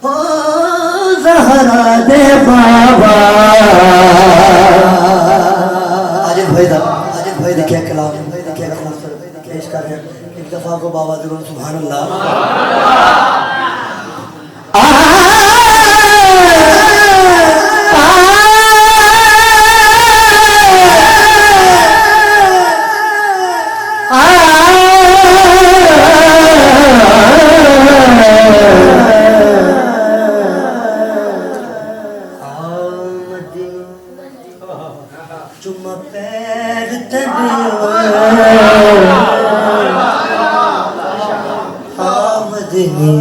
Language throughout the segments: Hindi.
हो ज़हरा दे बाबा आज भाई क्या कलाम पेश कर रहे हैं। एक दफा को बाबा जरूर सुभान अल्लाह। चुम्मा पैर आमदनी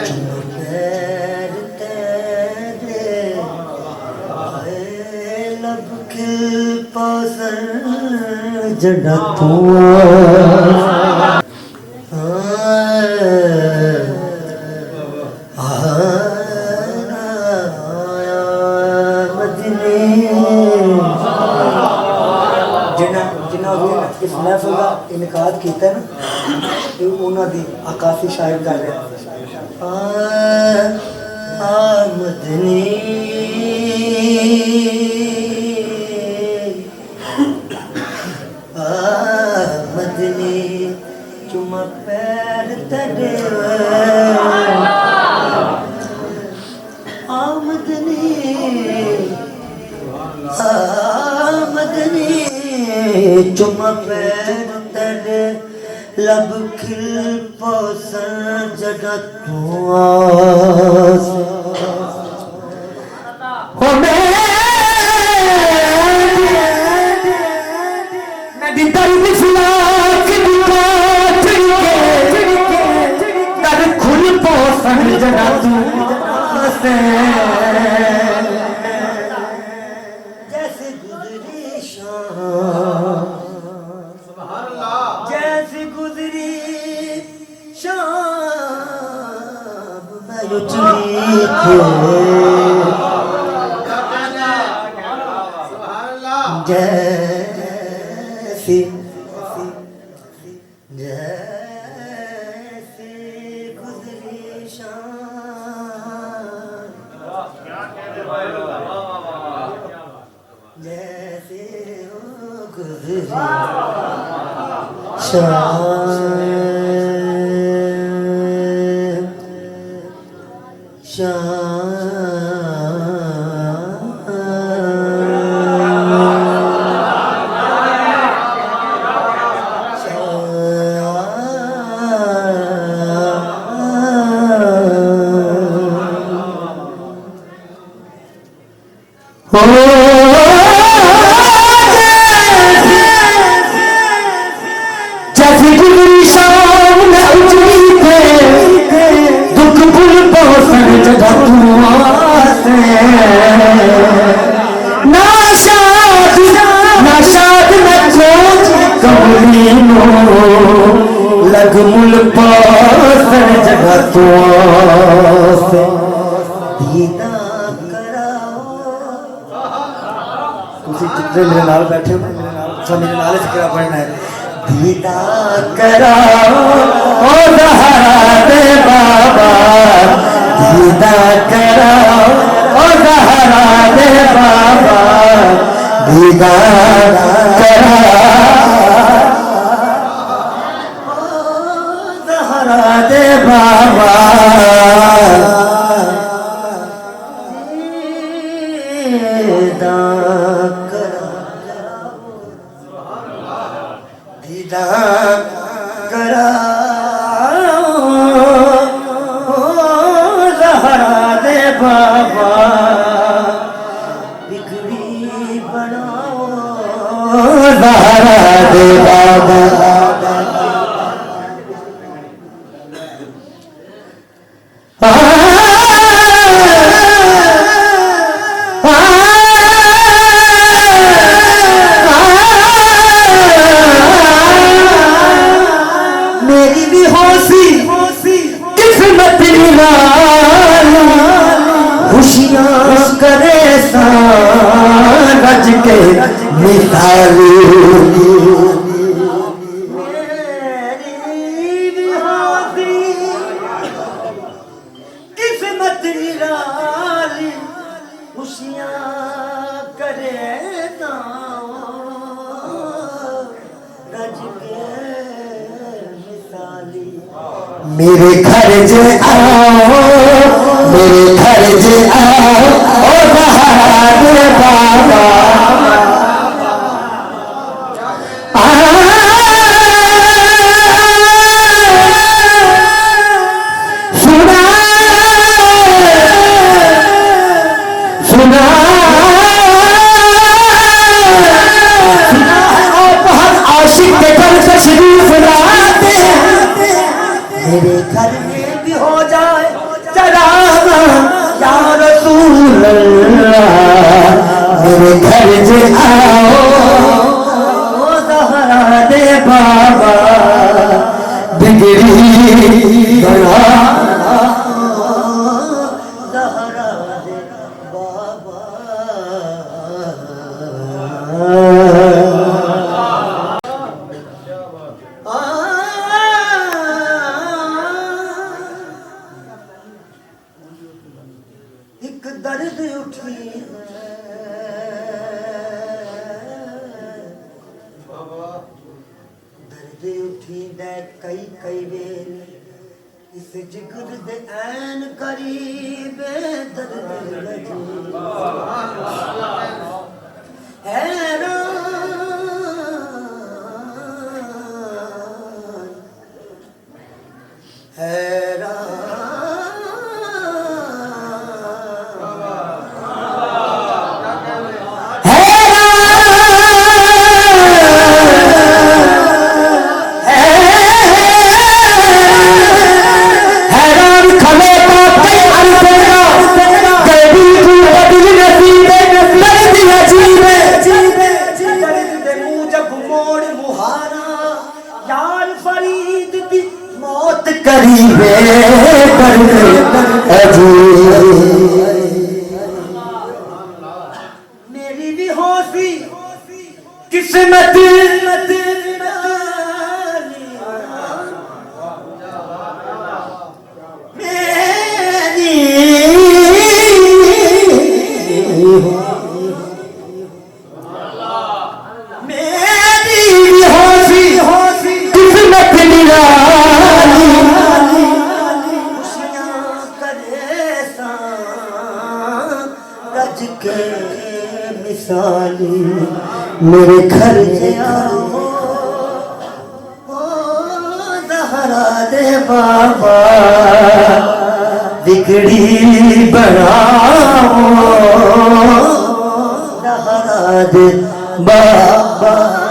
चुम्मा पैर तेरे लब खिल पसर जड़ा तू इस महफिल का इनकाद किया ना उन्होंने आकाशी शायर कर रहे आमदनी आमदनी चुमा पैर तड़े आमदनी आमदनी चुमा पैर तड़े लब खिल पसर जड़ा तू हो मैं दिल मिसला कर खुल पसर जड़ा तू जैसे गुजरी शाम जैसे गुजरी शाम मैं चली जैसे जैसे गुजरी शाम जैसे गुजरी जैसे गुजरी शाम में उजली थे दुख भूल पहुंचन जगह से ना शाद में खोज कमली नो लग मुल पहुंचन जगह से दीदा कराओ तुसी जितने मेरे नाल बैठे हो मेरे नाल जिक्र पढ़ना है दीदा कराओ ओ ज़हरा दे बाबा दीदा कराओ ओ ज़हरा दे बाबा दीदा कराओ ओ ज़हरा दे बाबा दीदा दीदा कराओ ज़हरा दे बाबा बिगड़ी बनाओ ज़हरा दे बाबा खुशियां करे रज के मिसाली मेरी भी होती मेरे घर जे आओ, मेरे घर जे आओ, ओ सहारा दे बाबा। सुना सुना आशिक के घर तशरीफ लाते हैं। मेरे घर में भी हो जाए चरागा या रसूल अल्लाह। मेरे घर जे आओ, ज़हरा दे बाबा। बिगड़ी बड़ा ज़हरा दे बाबा। एक दर्द उठी दर्द उठी दे कई कई बेल इस जिगर दे ऐन करीब दर्द लगी करीबे मेरी भी होशी किस्मत के मिसाली। मेरे घर से आओ, ज़हरा दे बाबा। बिगड़ी बनाओ, ज़हरा दे बाबा।